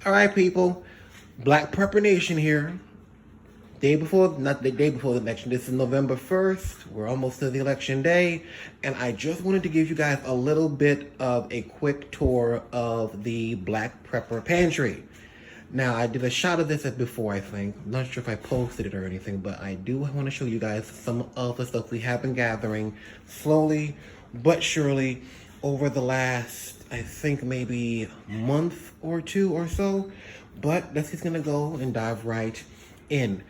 All right, people. Black Prepper Nation here. Not the day before the election. This is November 1st. We're almost to the election day. And I just wanted to give you guys a little bit of a quick tour of the Black Prepper Pantry. Now, I did a shot of this before, I think. I'm not sure if I posted it or anything, but I do want to show you guys some of the stuff we have been gathering slowly but surely over the last, I think, maybe month or two or so. But let's just gonna go and dive right in.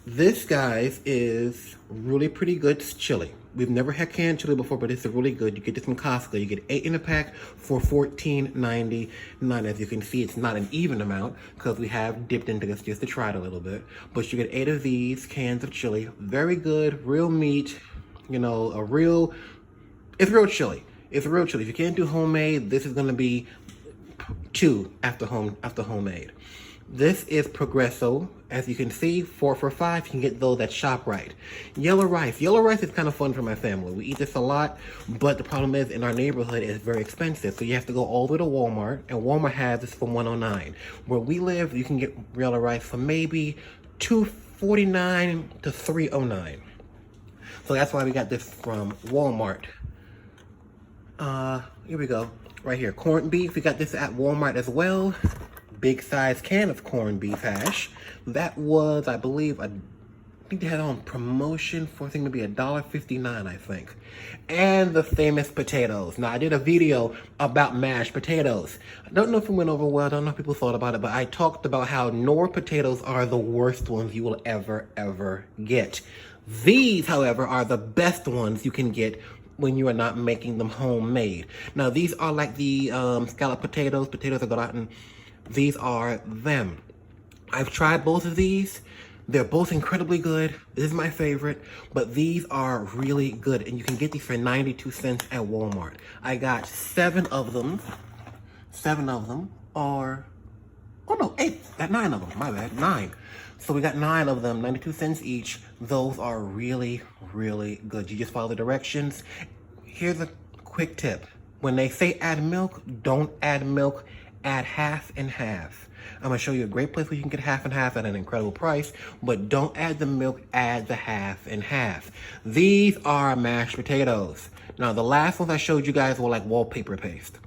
This, guys, is really pretty good chili. We've never had canned chili before, but it's really good. You get this from Costco. You get 8 in a pack for $14.99. As you can see, it's not an even amount because we have dipped into this just to try it a little bit. But you get 8 of these cans of chili. Very good, real meat. You know, it's real chili. It's real chili. If you can't do homemade, this is gonna be 2 after homemade. This is Progresso. As you can see, 4 for $5. You can get those at ShopRite. Yellow rice. Yellow rice is kind of fun for my family. We eat this a lot, but the problem is in our neighborhood it's very expensive. So you have to go all the way to Walmart, and Walmart has this for $109. Where we live, you can get yellow rice for maybe $2.49 to $3.09. So that's why we got this from Walmart. Here we go. Right here, corned beef. We got this at Walmart as well. Big size can of corned beef hash. That was, I believe, I think they had it on promotion for, I think, maybe $1.59, I think. And the famous potatoes. Now, I did a video about mashed potatoes. I don't know if it went over well. I don't know if people thought about it, but I talked about how Knorr potatoes are the worst ones you will ever get. These, however, are the best ones you can get when you are not making them homemade. Now, these are like the scallop potatoes. Potatoes are gotten. These are them. I've tried both of these. They're both incredibly good. This is my favorite, but these are really good, and you can get these for 92 cents at Walmart. I got 7 of them. 7 of them are, oh no, 8. Got 9 of them, my bad, 9. So we got 9 of them, 92 cents each. Those are really, really good. You just follow the directions. Here's a quick tip. When they say add milk, don't add milk. Add half and half. I'm gonna show you a great place where you can get half and half at an incredible price, but don't add the milk, add the half and half. These are mashed potatoes. Now, the last ones I showed you guys were like wallpaper paste.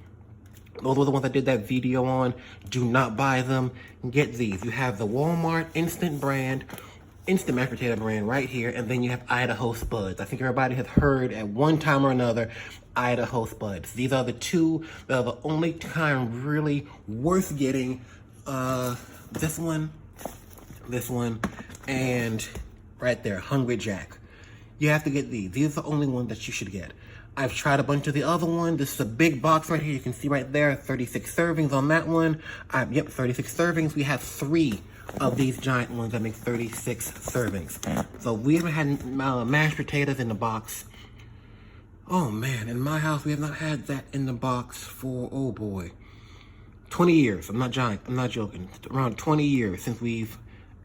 Those were the ones I did that video on. Do not buy them. Get these. You have the Walmart instant mashed potato brand right here, and then you have Idaho Spuds. I think everybody has heard at one time or another Idaho Spuds. These are the two that are the only kind really worth getting. This one, and right there, Hungry Jack. You have to get these. These are the only ones that you should get. I've tried a bunch of the other ones. This is a big box right here. You can see right there, 36 servings on that one. Yep, 36 servings. We have 3 of these giant ones that make 36 servings. So we haven't had mashed potatoes in the box. Oh man, in my house we have not had that in the box for, oh boy, 20 years. I'm not joking. Around 20 years since we've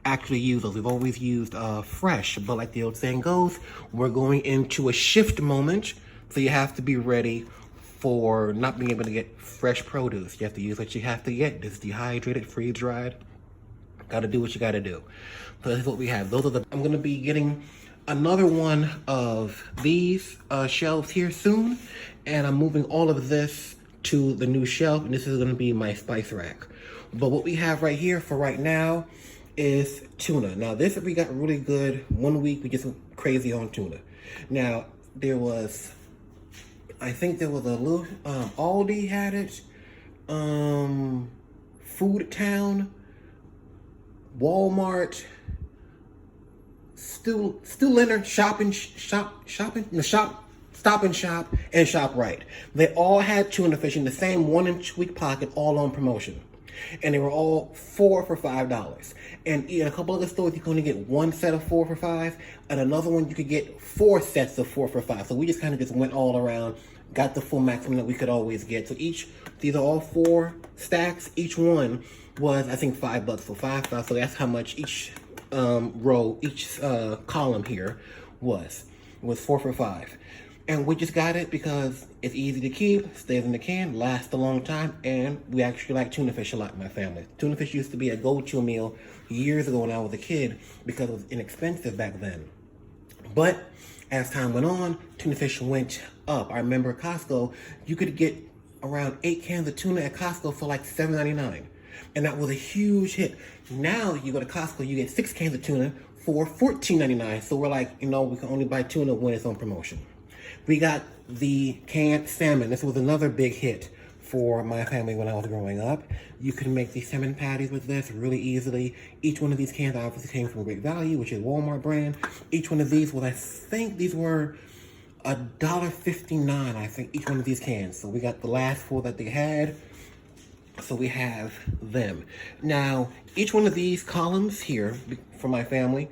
actually used those. We've always used fresh, but like the old saying goes, we're going into a shift moment, so you have to be ready for not being able to get fresh produce. You have to use what you have to get. This is dehydrated, freeze-dried. Gotta do what you gotta do. So this is what we have. Those are the, I'm gonna be getting another one of these shelves here soon, and I'm moving all of this to the new shelf, and this is gonna be my spice rack. But what we have right here for right now is tuna. Now this we got really good. One week we just went crazy on tuna. Now there was, I think there was a little, Aldi had it, Food Town, Walmart, Stu Leonard, Stop and Shop, and ShopRite. They all had tuna fish in the same 1-inch week pocket, all on promotion. And they were all 4 for $5. And in a couple of the stores, you can only get 1 set of 4 for $5, and another one you could get 4 sets of 4 for $5. So we just kind of just went all around, got the full maximum that we could always get. So these are all 4 stacks. Each one was, I think, $5. So $5. So that's how much each row, each column here was 4 for $5. And we just got it because it's easy to keep, stays in the can, lasts a long time, and we actually like tuna fish a lot in my family. Tuna fish used to be a go-to meal years ago when I was a kid because it was inexpensive back then. But as time went on, tuna fish went up. I remember at Costco, you could get around 8 cans of tuna at Costco for like $7.99. And that was a huge hit. Now you go to Costco, you get 6 cans of tuna for $14.99. So we're like, we can only buy tuna when it's on promotion. We got the canned salmon. This was another big hit for my family when I was growing up. You can make these salmon patties with this really easily. Each one of these cans obviously came from Great Value, which is Walmart brand. Each one of these was, I think these were $1.59, I think, each one of these cans. So we got the last 4 that they had. So we have them. Now, each one of these columns here for my family,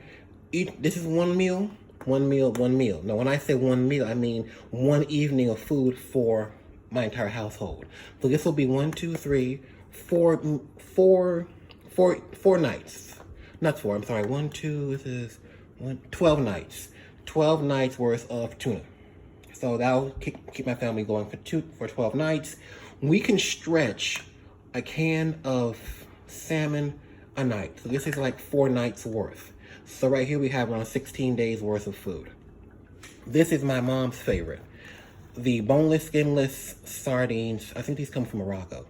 this is one meal. One meal. Now, when I say one meal, I mean one evening of food for my entire household. So this will be 1, 2, 3, 4 nights. Not 4, I'm sorry. 1, 2, this is 12 nights. 12 nights worth of tuna. So that'll keep my family going for 12 nights. We can stretch a can of salmon a night. So this is like 4 nights worth. So right here we have around 16 days worth of food. This is my mom's favorite. The boneless, skinless sardines. I think these come from Morocco.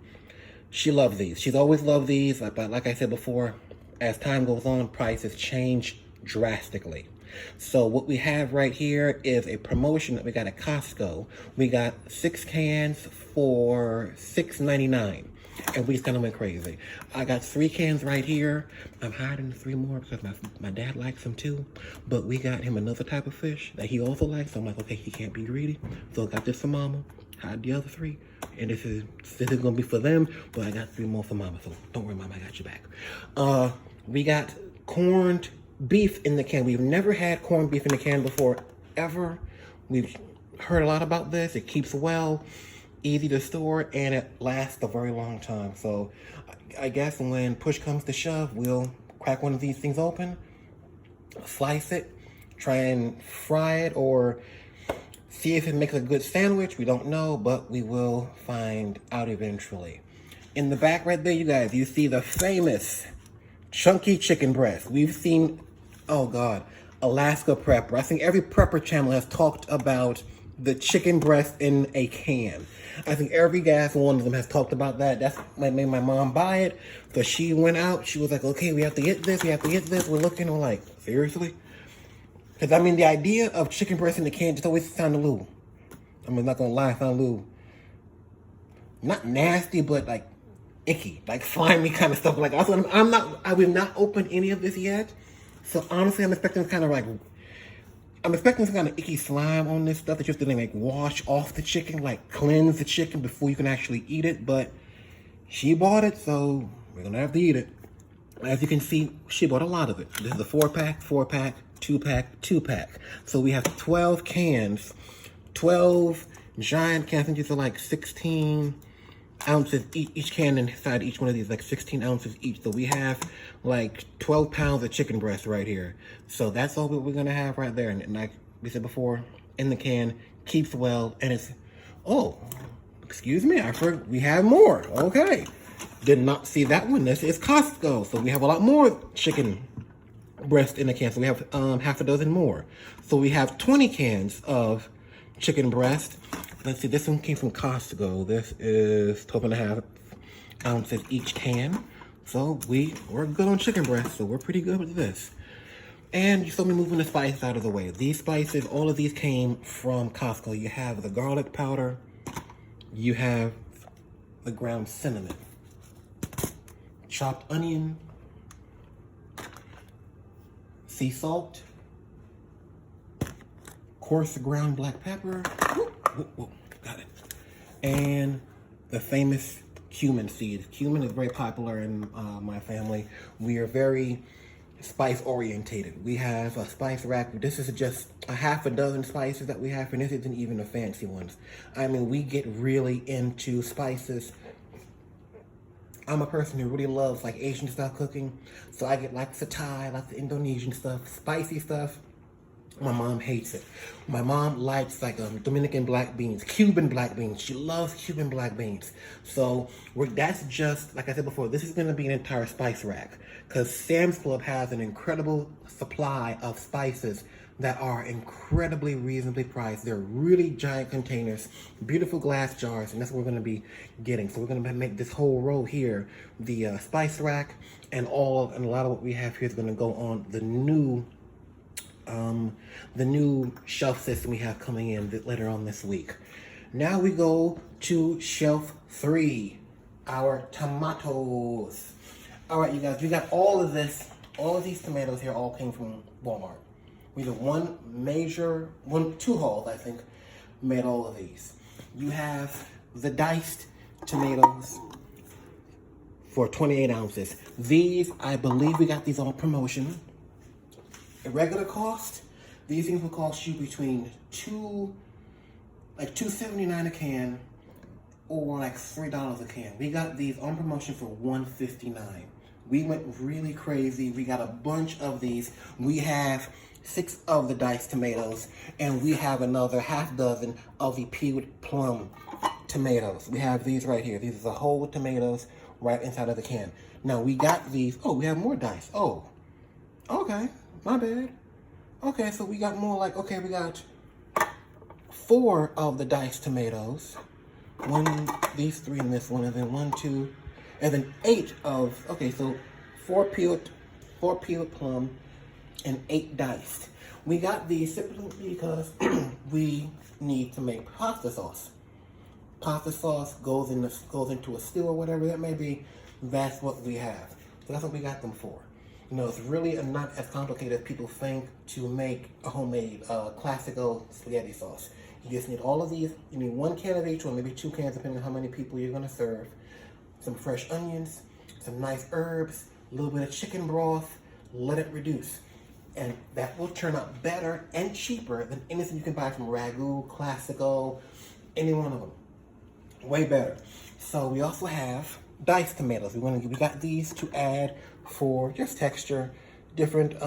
She loves these. She's always loved these. But like I said before, as time goes on, prices change drastically. So what we have right here is a promotion that we got at Costco. We got 6 cans for $6.99. And we just kind of went crazy. I got 3 cans right here. I'm hiding 3 more because my dad likes them too. But we got him another type of fish that he also likes. So I'm like, okay, he can't be greedy. So I got this for mama. Hide the other 3. And this is going to be for them. But I got 3 more for mama. So don't worry, mama, I got you back. We got corned beef in the can. We've never had corned beef in the can before, ever. We've heard a lot about this. It keeps well. Easy to store, and it lasts a very long time. So I guess when push comes to shove, we'll crack one of these things open, slice it, try and fry it, or see if it makes a good sandwich. We don't know, but we will find out eventually. In the back right there, you guys, you see the famous chunky chicken breast. We've seen, oh God, Alaska Prepper. I think every prepper channel has talked about the chicken breast in a can. I think every gas one of them has talked about that. That's what made my mom buy it. So she went out. She was like, okay, we have to get this. We have to get this. We're looking. We're like, seriously? Because, I mean, the idea of chicken breast in the can just always sounded a little, I'm not going to lie, sounded a little, not nasty, but like icky, like slimy kind of stuff. Like, also, I will not open any of this yet. So honestly, I'm expecting kind of like, I'm expecting some kind of icky slime on this stuff that you have to like wash off the chicken, like cleanse the chicken before you can actually eat it. But she bought it, so we're gonna have to eat it. As you can see, she bought a lot of it. This is a 4-pack, 4-pack, 2-pack, 2-pack. So we have 12 cans, 12 giant cans. I think these are like 16 ounces each can inside each one of these, like 16 ounces each. So we have like 12 pounds of chicken breast right here. So that's all we're gonna have right there. And like we said before, in the can, keeps well, and it's, oh, excuse me, I forgot, we have more. Okay, did not see that one. This is Costco, so we have a lot more chicken breast in the can. So we have half a dozen more. So we have 20 cans of chicken breast. Let's see, this one came from Costco. This is 12.5 ounces each can. So we're good on chicken breast, so we're pretty good with this. And you saw me moving the spices out of the way. These spices, all of these came from Costco. You have the garlic powder. You have the ground cinnamon. Chopped onion. Sea salt. Coarse ground black pepper. Got it. And the famous cumin seed. Cumin is very popular in my family. We are very spice orientated. We have a spice rack. This is just a half a dozen spices that we have, and this isn't even the fancy ones. I mean, we get really into spices. I'm a person who really loves like Asian style cooking. So I get like the Thai, like the Indonesian stuff, spicy stuff. My mom hates it. My mom likes like Dominican black beans, Cuban black beans. She loves Cuban black beans. So that's just, like I said before, this is going to be an entire spice rack. Because Sam's Club has an incredible supply of spices that are incredibly reasonably priced. They're really giant containers, beautiful glass jars, and that's what we're going to be getting. So we're going to make this whole row here the spice rack, and a lot of what we have here is going to go on the new shelf system we have coming in later on this week. Now we go to shelf 3, our tomatoes. All right, you guys, we got all of these tomatoes here all came from Walmart. We did two hauls, I think, made all of these. You have the diced tomatoes for 28 ounces. These, I believe we got these on promotion. At regular cost, these things will cost you between $2.79 a can or like $3 a can. We got these on promotion for $1.59. We went really crazy. We got a bunch of these. We have 6 of the diced tomatoes, and we have another half dozen of the peeled plum tomatoes. We have these right here. These are the whole tomatoes right inside of the can. Now we got these. Oh, we have more diced. Oh, okay. My bad. Okay, so we got more we got 4 of the diced tomatoes. These 3 in this one, and then 1, 2, and then 8 of, so 4 peeled plum and 8 diced. We got these simply because we need to make pasta sauce. Pasta sauce goes into a stew or whatever that may be. That's what we have. So that's what we got them for. You know, it's really not as complicated as people think to make a homemade classical spaghetti sauce. You just need all of these. You need 1 can of each, or maybe 2 cans, depending on how many people you're going to serve. Some fresh onions, some nice herbs, a little bit of chicken broth. Let it reduce. And that will turn out better and cheaper than anything you can buy from Ragu, Classico, any one of them. Way better. So we also have diced tomatoes. We got these to add for just texture, different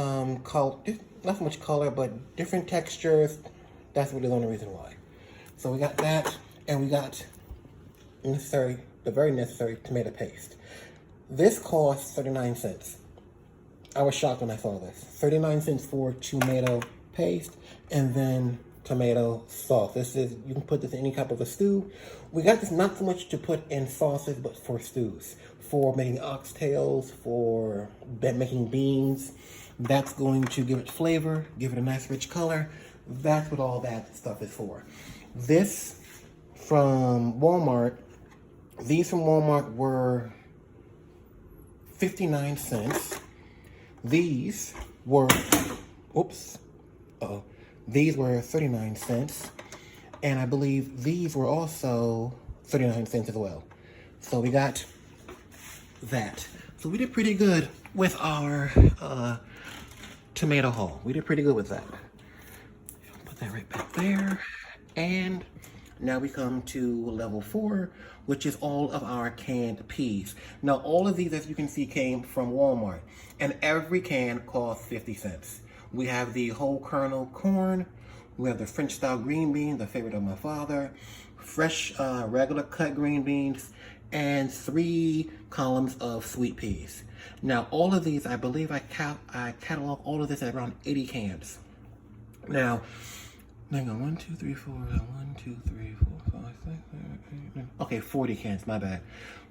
color, not so much color, but different textures. That's what the only reason why. So we got that, and we got the very necessary tomato paste. This costs 39 cents. I was shocked when I saw this. 39 cents for tomato paste, and then tomato sauce. You can put this in any type of a stew. We got this not so much to put in sauces, but for stews. For making oxtails, for making beans. That's going to give it flavor, give it a nice rich color. That's what all that stuff is for. This from Walmart, these from Walmart were 59 cents. These were, these were 39 cents. And I believe these were also 39 cents as well. So we got that. So we did pretty good with our tomato haul. We did pretty good with that. Put that right back there. And now we come to level 4, which is all of our canned peas. Now all of these, as you can see, came from Walmart, and every can costs 50 cents. We have the whole kernel corn. We have the French style green beans, the favorite of my father, fresh regular cut green beans, and 3 columns of sweet peas. Now all of these, I believe I catalog all of this at around 80 cans. Now, hang on, 1, 2, 3, 4, 1, 2, 3, 4, 5, 6, 7, 8, 9. Okay, 40 cans, my bad.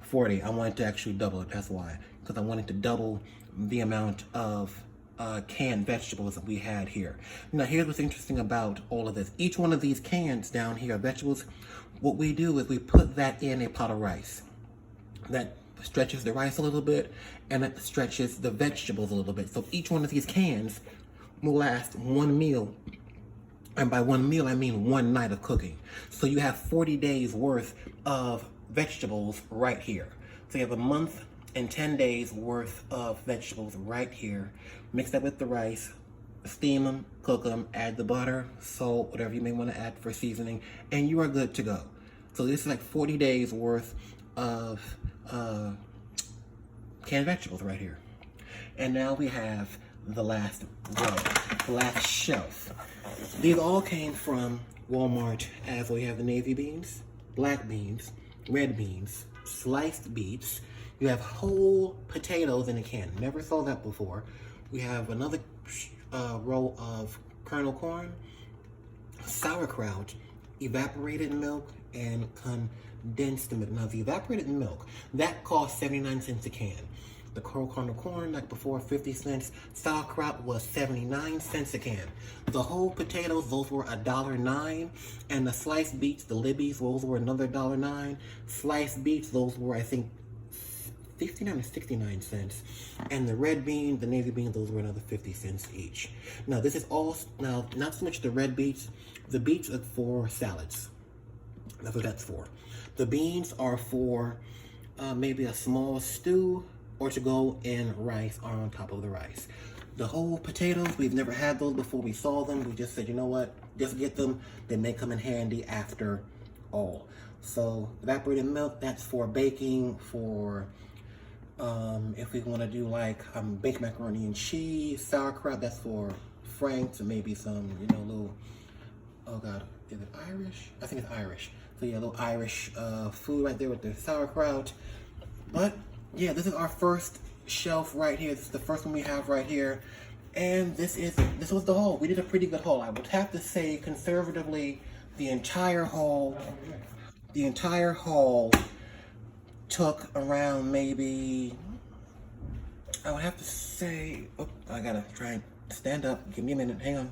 40, I wanted to actually double it, that's why. Because I wanted to double the amount of canned vegetables that we had here. Now here's what's interesting about all of this. Each one of these cans down here, vegetables, what we do is we put that in a pot of rice. That stretches the rice a little bit, and it stretches the vegetables a little bit. So each one of these cans will last 1 meal. And by 1 meal, I mean 1 night of cooking. So you have 40 days worth of vegetables right here. So you have a month and 10 days worth of vegetables right here. Mix that with the rice, steam them, cook them, add the butter, salt, whatever you may want to add for seasoning, and you are good to go. So this is like 40 days worth of canned vegetables right here. And now we have the last row. last shelf. These all came from Walmart, as we have the navy beans, black beans, red beans, sliced beets. You have whole potatoes in a can. Never saw that before. We have another row of kernel corn, sauerkraut, evaporated milk, and condensed milk. Now, the evaporated milk, that costs 79 cents a can. The kernel corn, like before, 50 cents. Sauerkraut was 79 cents a can. The whole potatoes, those were $1.09. And the sliced beets, the Libby's, those were another $1.09. Sliced beets, those were, I think, 59 or 69 cents. And the red bean, the navy bean, those were another 50 cents each. Now, this is all, now, not so much the red beets. The beets are for salads. That's what that's for. The beans are for maybe a small stew, or to go in rice or on top of the rice. The whole potatoes, we've never had those before we saw them. We just said, you know what, just get them. They may come in handy after all. So evaporated milk, that's for baking, for if we want to do like baked macaroni and cheese. Sauerkraut, that's for Franks, and maybe some, you know, little, oh God, is it Irish? I think it's Irish. So yeah, a little Irish food right there with the sauerkraut. But yeah, this is our first shelf right here. This is the first one we have right here. And this was the haul. We did a pretty good haul. I would have to say conservatively, the entire haul took around maybe, I would have to say, oh, I gotta try and stand up. Give me a minute, hang on.